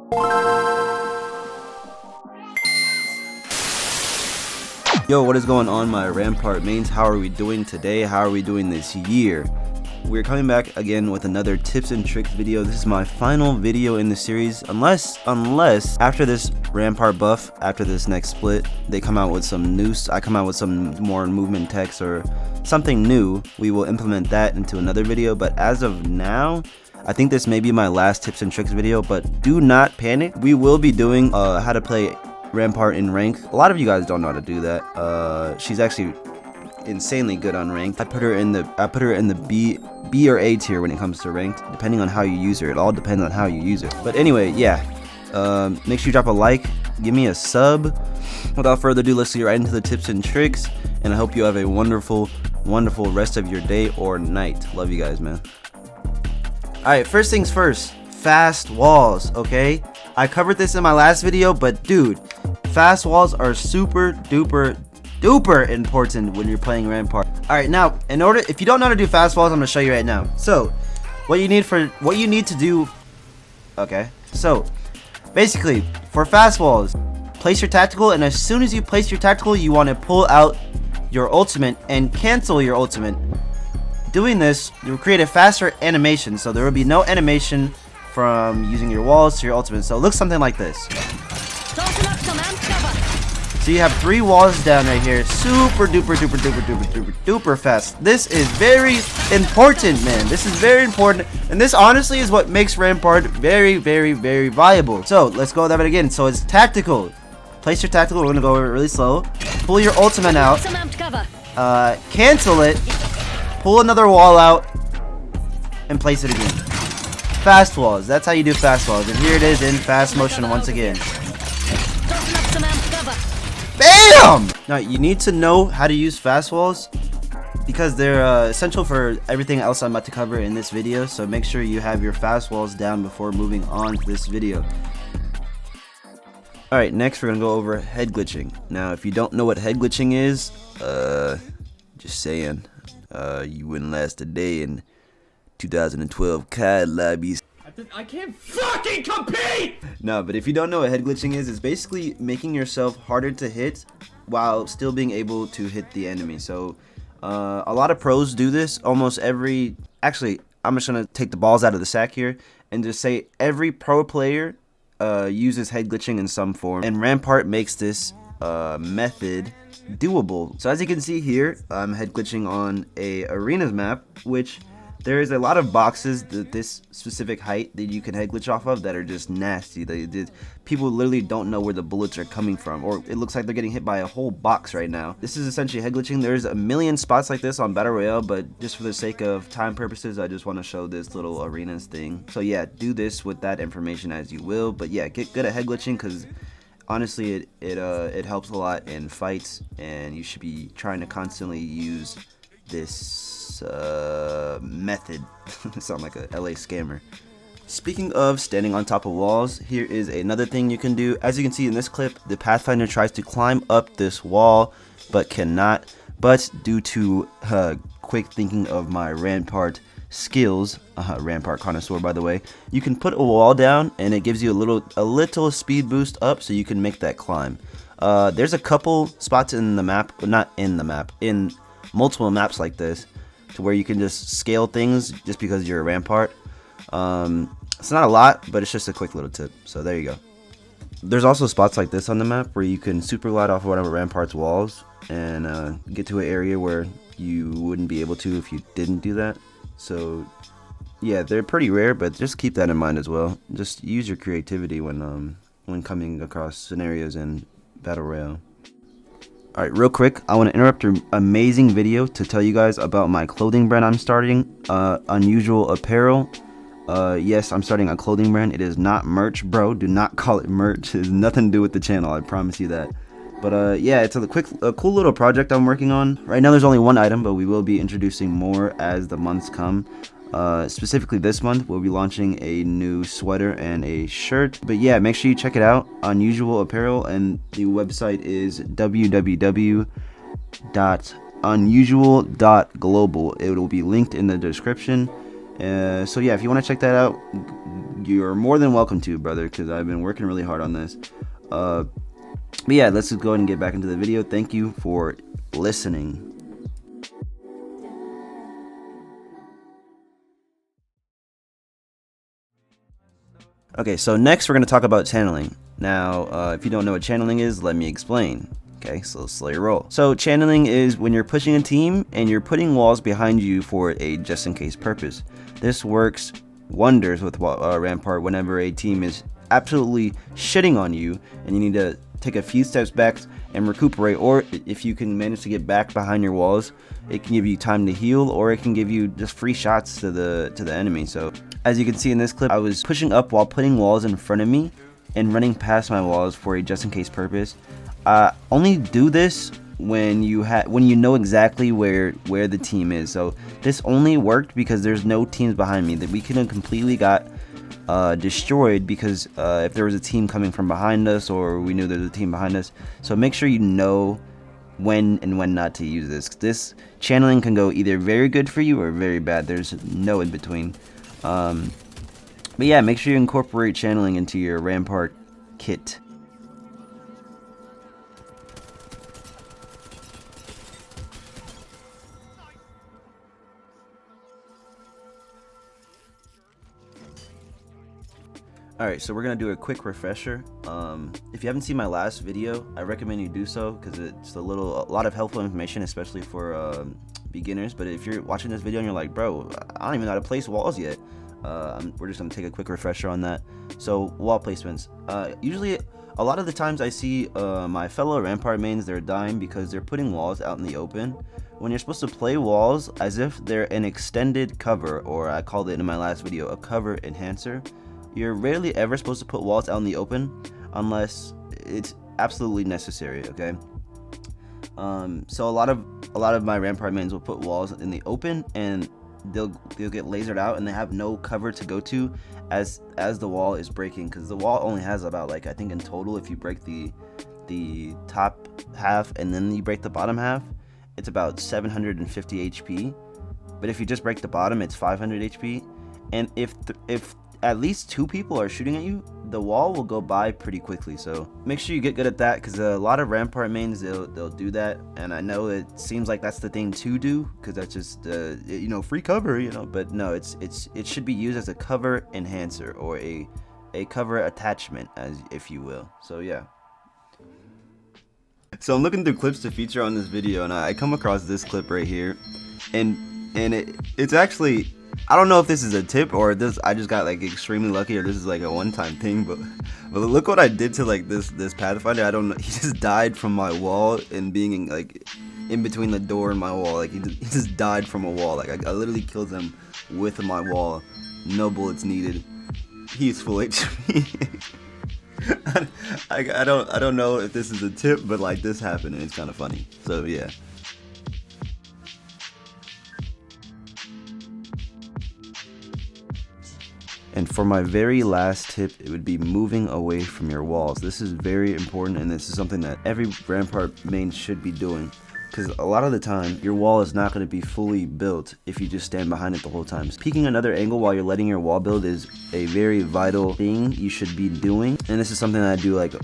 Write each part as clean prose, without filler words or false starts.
Yo, what is going on, my Rampart mains? How are we doing today? How are we doing this year? We're coming back again with another tips and tricks video. This is my final video in the series, unless after this Rampart buff, after this next split, they come out with some new, I come out with some more movement text or something new, we will implement that into another video. But as of now, I think this may be my last tips and tricks video, but do not panic. We will be doing how to play Rampart in rank. A lot of you guys don't know how to do that. She's actually insanely good on ranked. I put her in the B or A tier when it comes to ranked, depending on how you use her. It all depends on how you use her. But anyway, yeah. Make sure you drop a like, give me a sub. Without further ado, let's get right into the tips and tricks. And I hope you have a wonderful rest of your day or night. Love you guys, man. Alright, first things first. Fast walls, okay? I covered this in my last video, but dude, fast walls are super duper important when you're playing Rampart. Alright, now, if you don't know how to do fast walls, I'm gonna show you right now. So, what you need to do, okay, so, basically, for fast walls, place your tactical, and as soon as you place your tactical, you want to pull out your ultimate and cancel your ultimate. Doing this, you'll create a faster animation, so there will be no animation from using your walls to your ultimate. So it looks something like this. So you have 3 walls down right here, super duper fast. This is very important, man. This is very important, and this honestly is what makes Rampart very viable. So let's go over that again. So it's tactical. Place your tactical. We're gonna go over it really slow. Pull your ultimate out. Cancel it. Pull another wall out and place it again. Fast walls. That's how you do fast walls. And here it is in fast motion once again. BAM! Now you need to know how to use fast walls because they're essential for everything else I'm about to cover in this video. So make sure you have your fast walls down before moving on to this video. Alright, next we're gonna go over head glitching. Now if you don't know what head glitching is, just saying, you wouldn't last a day in 2012 COD lobbies. I can't fucking compete! No, but if you don't know what head glitching is, it's basically making yourself harder to hit while still being able to hit the enemy. So a lot of pros do this. Actually, I'm just gonna take the balls out of the sack here and just say every pro player uses head glitching in some form, and Rampart makes this method doable. So as you can see here, I'm head glitching on a arenas map, which there is a lot of boxes that this specific height that you can head glitch off of that are just nasty. People literally don't know where the bullets are coming from, or it looks like they're getting hit by a whole box right now. This is essentially head glitching. There's a million spots like this on Battle Royale, but just for the sake of time purposes, I just want to show this little arenas thing. So yeah, do this with that information as you will, but yeah, get good at head glitching because honestly it helps a lot in fights, and you should be trying to constantly use this method. Sound like a LA scammer. Speaking of standing on top of walls, here is another thing you can do. As you can see in this clip, the Pathfinder tries to climb up this wall but cannot. But due to quick thinking of my Rampart skills, Rampart connoisseur by the way, you can put a wall down and it gives you a little speed boost up so you can make that climb. There's a couple spots in the map, but not in the map, in multiple maps like this, to where you can just scale things just because you're a Rampart. It's not a lot, but it's just a quick little tip. So there you go. There's also spots like this on the map where you can super glide off of one of Rampart's walls and get to an area where you wouldn't be able to if you didn't do that. So yeah, they're pretty rare, but just keep that in mind as well. Just use your creativity when coming across scenarios in Battle Royale. Alright, real quick, I want to interrupt your amazing video to tell you guys about my clothing brand I'm starting, Unusual Apparel. Yes, I'm starting a clothing brand. It is not merch, bro. Do not call it merch. It has nothing to do with the channel, I promise you that. But yeah, it's a cool little project I'm working on. Right now there's only one item, but we will be introducing more as the months come. Specifically this month, we'll be launching a new sweater and a shirt. But yeah, make sure you check it out, Unusual Apparel, and the website is www.unusual.global. It will be linked in the description. So yeah, if you want to check that out, you're more than welcome to, brother, because I've been working really hard on this. But yeah, let's just go ahead and get back into the video. Thank you for listening. Okay, so next we're going to talk about channeling. Now, if you don't know what channeling is, let me explain. Okay, so slow your roll. So channeling is when you're pushing a team and you're putting walls behind you for a just-in-case purpose. This works wonders with Rampart whenever a team is absolutely shitting on you and you need to take a few steps back and recuperate, or if you can manage to get back behind your walls, it can give you time to heal, or it can give you just free shots to the enemy. So as you can see in this clip, I was pushing up while putting walls in front of me and running past my walls for a just-in-case purpose. Only do this when you know exactly where the team is. So this only worked because there's no teams behind me. That we could have completely got destroyed because if there was a team coming from behind us, or we knew there was a team behind us. So make sure you know when and when not to use this. This channeling can go either very good for you or very bad. There's no in between. But yeah, make sure you incorporate channeling into your Rampart kit. Alright, so we're going to do a quick refresher. If you haven't seen my last video, I recommend you do so because it's a lot of helpful information, especially for beginners. But if you're watching this video and you're like, bro, I don't even know how to place walls yet, we're just going to take a quick refresher on that. So, wall placements. Usually, a lot of the times I see my fellow Rampart mains, they're dying because they're putting walls out in the open when you're supposed to play walls as if they're an extended cover, or I called it in my last video, a cover enhancer. You're rarely ever supposed to put walls out in the open unless it's absolutely necessary, okay? So a lot of my Rampart mains will put walls in the open and they'll get lasered out and they have no cover to go to as the wall is breaking, because the wall only has about, like, I think in total, if you break the top half and then you break the bottom half, it's about 750 HP. But if you just break the bottom, it's 500 HP. And if at least 2 people are shooting at you, the wall will go by pretty quickly. So make sure you get good at that, because a lot of Rampart mains, they'll do that. And I know it seems like that's the thing to do, because that's just free cover, but no, it should be used as a cover enhancer, or a cover attachment, as if you will. So yeah. So I'm looking through clips to feature on this video, and I come across this clip right here, and it's actually, I don't know if this is a tip or I just got like extremely lucky, or this is like a one-time thing, but look what I did to like this Pathfinder. I don't know, he just died from my wall and being in between the door and my wall. Like he just died from a wall. Like I literally killed him with my wall, no bullets needed. He's full HP. I don't know if this is a tip, but like this happened and it's kind of funny. So yeah. And for my very last tip, it would be moving away from your walls. This is very important, and this is something that every Rampart main should be doing, because a lot of the time your wall is not going to be fully built if you just stand behind it the whole time. Peeking another angle while you're letting your wall build is a very vital thing you should be doing, and this is something that I do like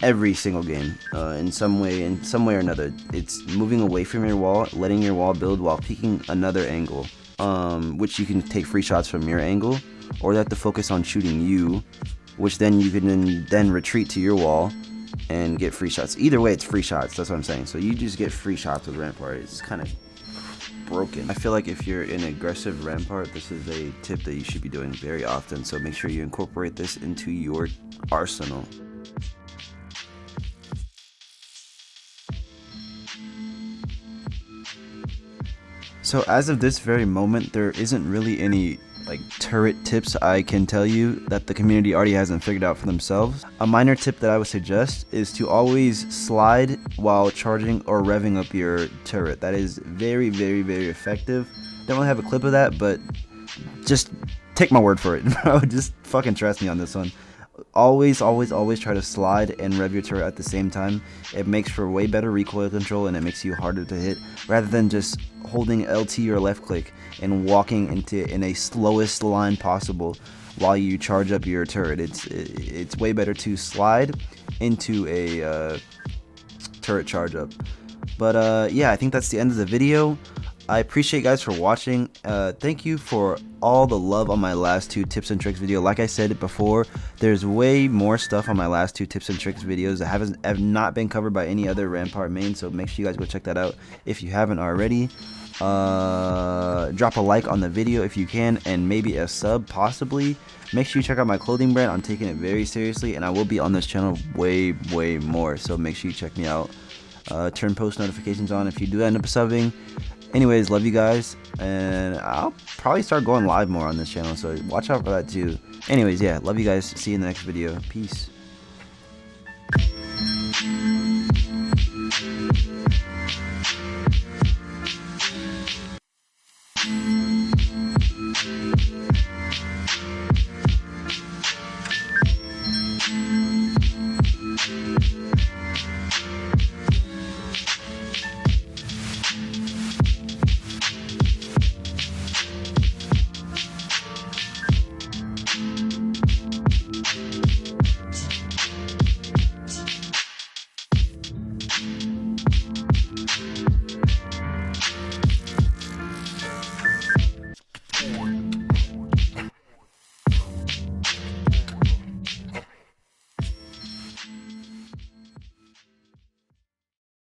every single game in some way or another. It's moving away from your wall, letting your wall build while peeking another angle, which you can take free shots from your angle, or they have to focus on shooting you, which then you can then retreat to your wall and get free shots. Either way, it's free shots. That's what I'm saying. So you just get free shots with Rampart. It's kind of broken. I feel like if you're an aggressive Rampart, this is a tip that you should be doing very often. So make sure you incorporate this into your arsenal. So as of this very moment, there isn't really any like turret tips I can tell you that the community already hasn't figured out for themselves. A minor tip that I would suggest is to always slide while charging or revving up your turret. That is very, very, very effective. Don't really have a clip of that, but just take my word for it, bro. Just fucking trust me on this one. Always try to slide and rev your turret at the same time. It makes for way better recoil control, and it makes you harder to hit, rather than just holding LT or left click and walking in a slowest line possible while you charge up your turret. It's way better to slide into a turret charge up. But yeah, I think that's the end of the video. I appreciate you guys for watching. Thank you for all the love on my last 2 tips and tricks video. Like I said before, there's way more stuff on my last 2 tips and tricks videos that have not been covered by any other Rampart main, so make sure you guys go check that out if you haven't already. Drop a like on the video if you can, and maybe a sub possibly. Make sure you check out my clothing brand. I'm taking it very seriously, and I will be on this channel way more, so make sure you check me out. Turn post notifications on if you do end up subbing. Anyways, love you guys, and I'll probably start going live more on this channel, so watch out for that too. Anyways, yeah, love you guys. See you in the next video. Peace.